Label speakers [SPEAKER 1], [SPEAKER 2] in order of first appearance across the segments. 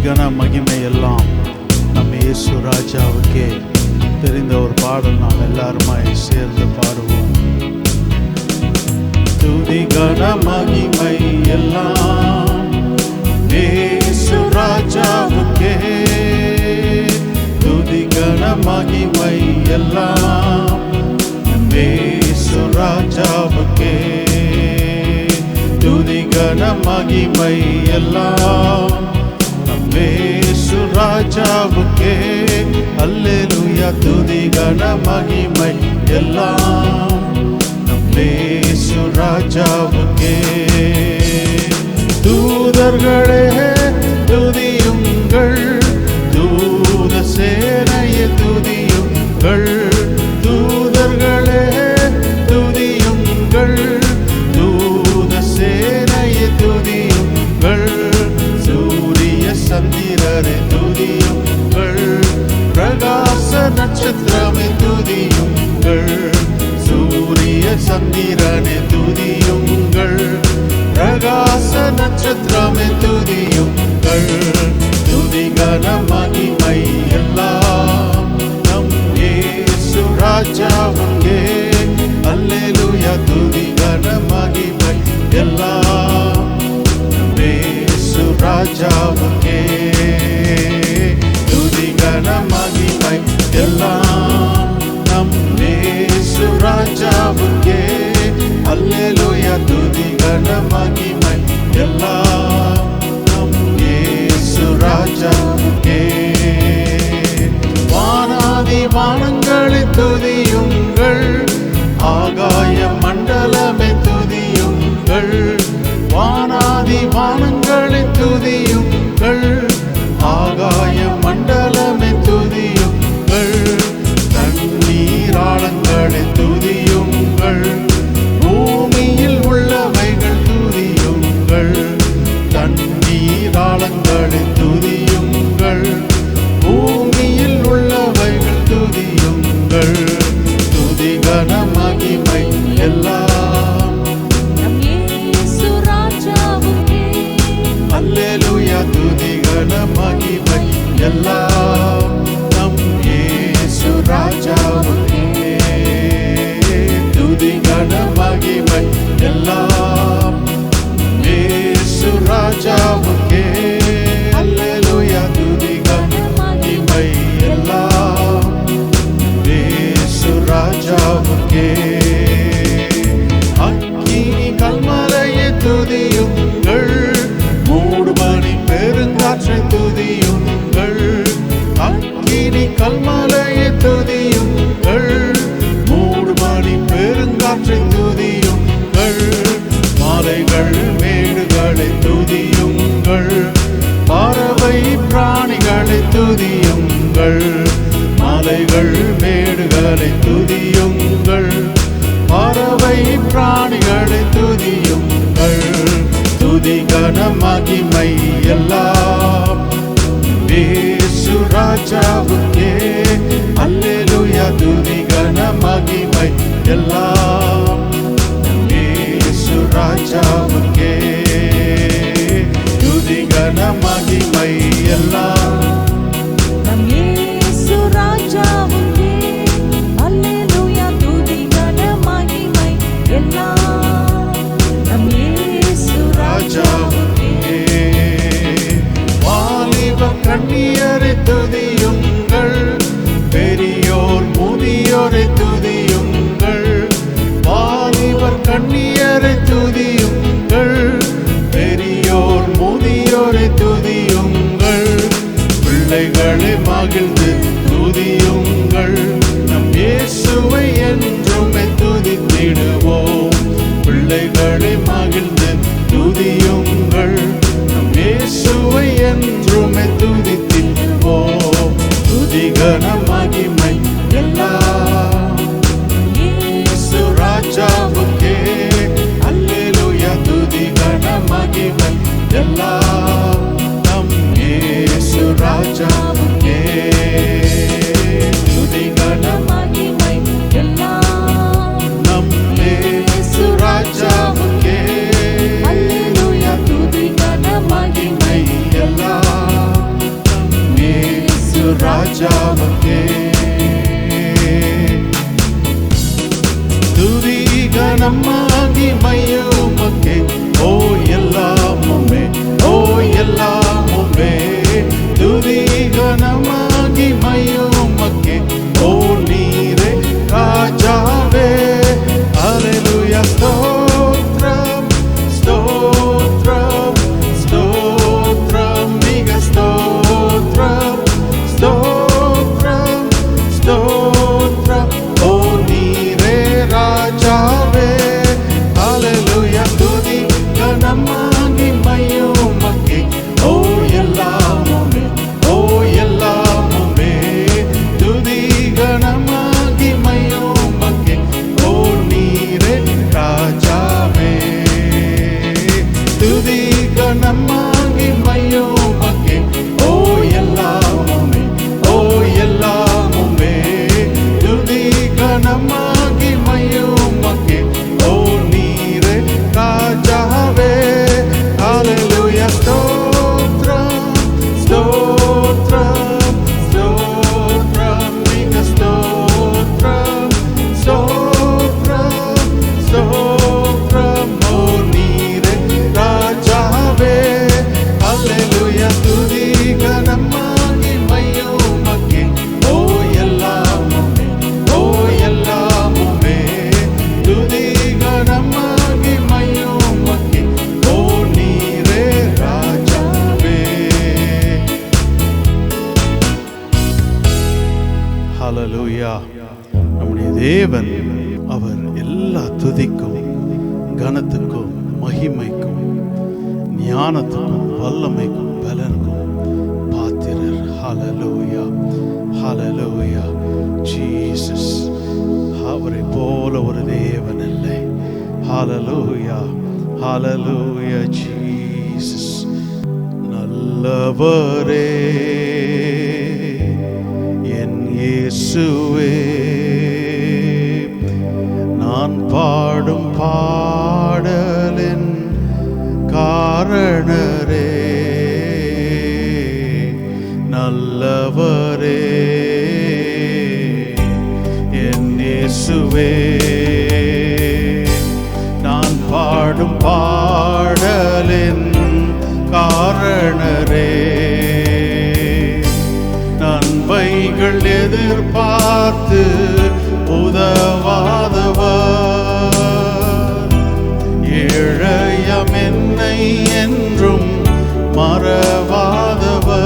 [SPEAKER 1] கன மகிமை எல்லாம் நம்ம இயேசு ராஜாவுக்கே. தெரிந்த ஒரு பாடல் நாம் எல்லாருமாய் சேர்ந்து பாடுவோம். துதி கன மகிமை எல்லாம் இயேசு ராஜாவுக்கே. துதி கன மகிமை எல்லாம் இயேசு ராஜாவுக்கே. துதி கன மகிமை எல்லாம் இயேசு ராஜாவுக்கே. அல்லேலூயா. துதி கன மகிமை எல்லாம் இயேசு ராஜாவுக்கே. தூதர்களே துதியுங்கள், தூத சேனையே துதியுங்கள். தூதர்களே துதியுங்கள், தூத சேனையே துதியுங்கள். சூரிய சந்திரரே துதியுங்கள், பிரகாச நட்சத்திரமே துதியுங்கள். சூரிய சந்திரனே துதியுங்கள், பிரகாச நட்சத்திரமே துதியுங்கள். துதி கன மகிமை எல்லாம் நம் இயேசு ராஜாவுக்கே. அல்லேலூயா. துதி கன மகிமை எல்லாம் நம் இயேசு ராஜாவுக்கே. துதி கன மகிமை எல்லாம் நம் இயேசு ராஜாவுக்கே. அல்லேலூயா. துதி கன மகிமை எல்லாம் நம் இயேசு ராஜாவுக்கே. வானாதி வானங்களை துதியுங்கள், ஆகாய மண்டலமே துதியுங்கள். வானாதி வானங்களை துதியுங்கள், ஆகாய மண்டலமே துதியுங்கள். தண்ணீராளங்களை துதியுங்கள், பூமியில் உள்ளவைகள் துதியுங்கள். தண்ணீராளங்களை துதியுங்கள், பூமியில் உள்ளவைகள் துதியுங்கள். துதி கன மகிமை எல்லாம்
[SPEAKER 2] நம் இயேசு ராஜாவுக்கே.
[SPEAKER 1] அல்லேலூயா. துதி கன மகிமை எல்லாம் நம் இயேசு ராஜாவுக்கே. துதி கன மகிமை எல்லாம் இயேசு ராஜாவுக்கே. அல்லேலூயா. துதி கன மகிமை எல்லாம் இயேசு ராஜாவுக்கே. அக்கினி கல்மலையை துதியுங்கள், மூடுபனி பெருங்காற்றை துதியுங்கள். அக்கினி கல்மலையை துதியுங்கள், மூடுபனி பெருங்காற்றை துதியுங்கள். மலைகள் மேடுகளை துதியுங்கள், பறவை பிராணிகளை துதியுங்கள். மலைகள் மேடுகளை துதியுங்கள், பறவை பிராணிகளை துதியுங்கள். துதி கன மகிமை எல்லாம் இயேசு ராஜாவுக்கே. அல்லேலூயா. துதி கன மகிமை எல்லாம் இயேசு ராஜாவுக்கே. துதி கன மகிமை எல்லாம்
[SPEAKER 2] நம் இயேசு ராஜாவுக்கே. அல்லேலூயா. துதி கன மகிமை எல்லாம் நம் இயேசு ராஜாவுக்கே.
[SPEAKER 1] வாலிப கண்ணியரை துதியுங்கள், பெரியோர் முதியோரை துதியுங்கள். வாலிபர் கண்ணியரை துதியுங்கள், பெரியோர் முதியோரை துதியுங்கள். பிள்ளைகளை மகிழ்ந்து துதியுங்கள், நம் இயேசுவை என்றுமே துதித்திடுவோம். பிள்ளைகளை மகிழ்ந்து துதியுங்கள், நம் இயேசுவை என்றுமே துதித்திடுவோம். துதி கன மகிமை எல்லாம் இயேசு ராஜாவுக்கே. அல்லேலூயா. துதி கன மகிமை எல்லாம் நம் இயேசு ராஜாவுக்கே. துதி கன
[SPEAKER 2] மகிமை எல்லாம்
[SPEAKER 1] நம் இயேசு ராஜாவுக்கே.
[SPEAKER 2] அல்லேலூயா. துதி கன மகிமை
[SPEAKER 1] எல்லாம் தேவன் அவர் எல்லா துதிக்கும் கனத்துக்கும் மகிமைக்கும் ஞானத்துக்கும் வல்லமைக்கும் பலனுக்கும் பாத்திரர். ஹல்லேலூயா, ஹல்லேலூயா. ஜீசஸ் அவரை போல ஒரு தேவன் இல்லை. ஹல்லேலூயா, ஹல்லேலூயா. ஜீசஸ் நல்லவரே என் இயேசுவே, நான் பாடும் பாடலின் காரணரே. நல்லவரே என் இயேசுவே, நான் பாடும் பாடலின் காரணரே. நன்மைகள் எதிர்பார்த்து உதவாதவர், ஏழையம் என்னை என்றும் மறவாதவர்.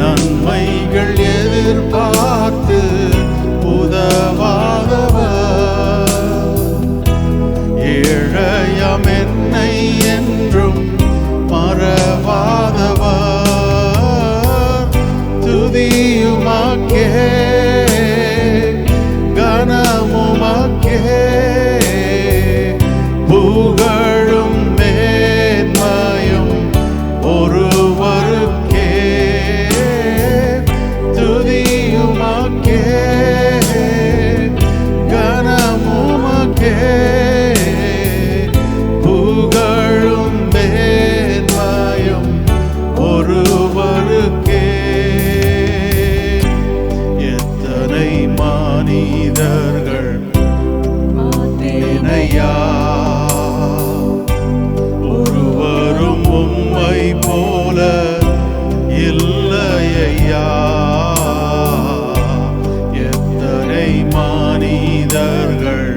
[SPEAKER 1] நன்மைகள் எதிர்பார்த்து உதவாதவர், ஏழையம் என்னை என்றும் மறவாதவர். துதியுமாக்கே கனமுமாக்கே புகழும் மேன்மையும் ஒருவருக்கே. துதியுமாக்கே கனமுமாக்கே புகழும் மேன்மையும் ஒருவருக்கே. எத்தனை மனிதர்கள் பார்த்தேனையா, ஒருவரும் உம்மை போல இல்லையா. எத்தனை மனிதர்கள்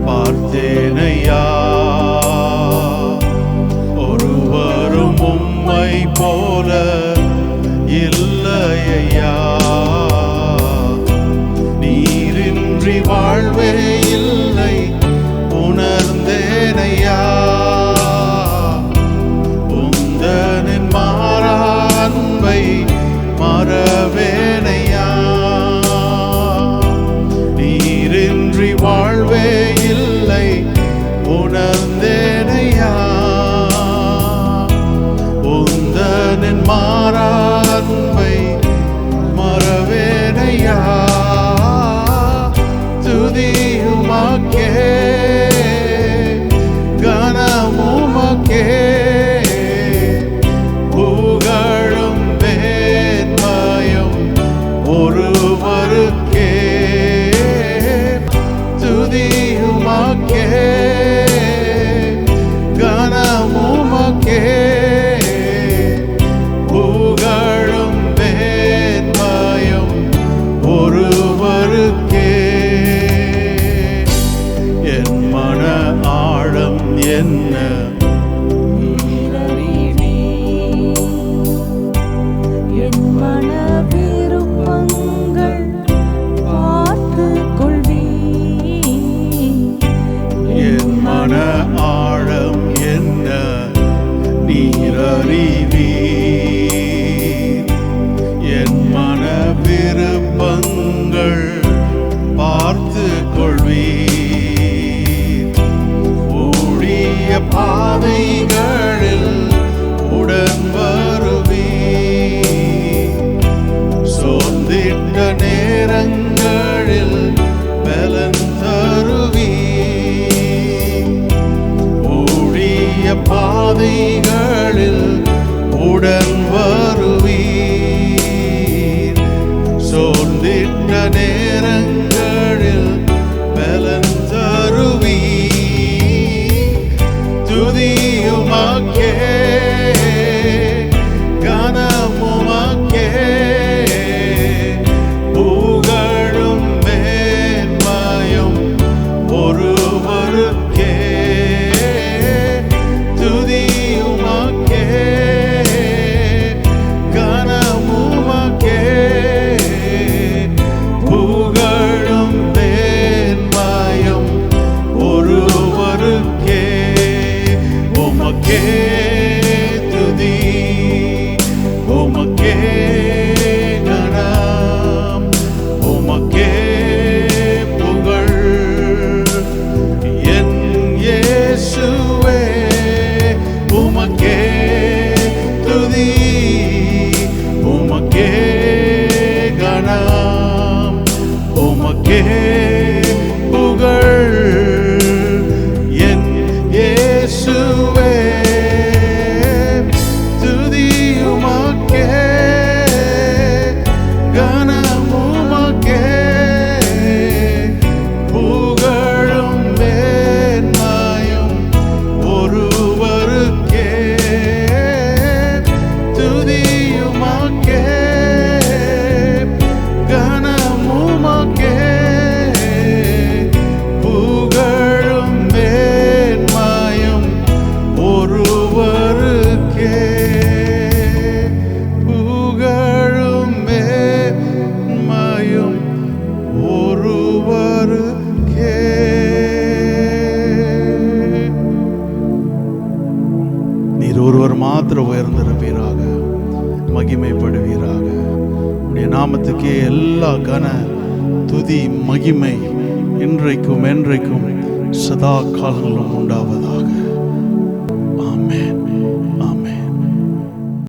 [SPEAKER 1] பார்த்தேனையா, ஒருவரும் உம்மை போல இல்லையா. நீரின்றி வாழ்வே இல்லை உணர்ந்தேனையா, உந்தனின் மாறா அன்பை மறவேனையா. நீரின்றி வாழ்வே இல்லை உணர்ந்தேனையா, உந்தனின் மாறா அன்பை மறவேனையா. துதியுமாக்கே கனமுமாக்கே புகழும் மேன்மையும் ஒருவருக்கே. துதியுமாக்கே கனமுமாக்கே புகழும் மேன்மையும் ஒருவருக்கே. என் மன ஆழம் என்ன
[SPEAKER 2] என் மன விருப்பங்கள் பார்த்து கொள்வீர்.
[SPEAKER 1] என் மன ஆழம் என்ன நீர் அறிவீர். என் மன விருப்பங்கள் பார்த்து கொள்வீர். ஊழிய பாதைகளில் உடன் வருவீர். சோர்ந்திட்ட நேரங்களில் பலன் தருவீர். ஊழிய பாதைகளில் உடன் வருவீர். சோர்ந்திட்ட நேரங்களில் பலன் தருவீர். துதியும் நீர் ஒருவர் மாத்திரம் உயர்ந்திருப்பீராக, மகிமைப்படுவீராக. உடைய நாமத்துக்கே எல்லா கன துதி மகிமை இன்றைக்கும் என்றைக்கும் சதா காலங்களும் உண்டாவதாக. ஆமென்.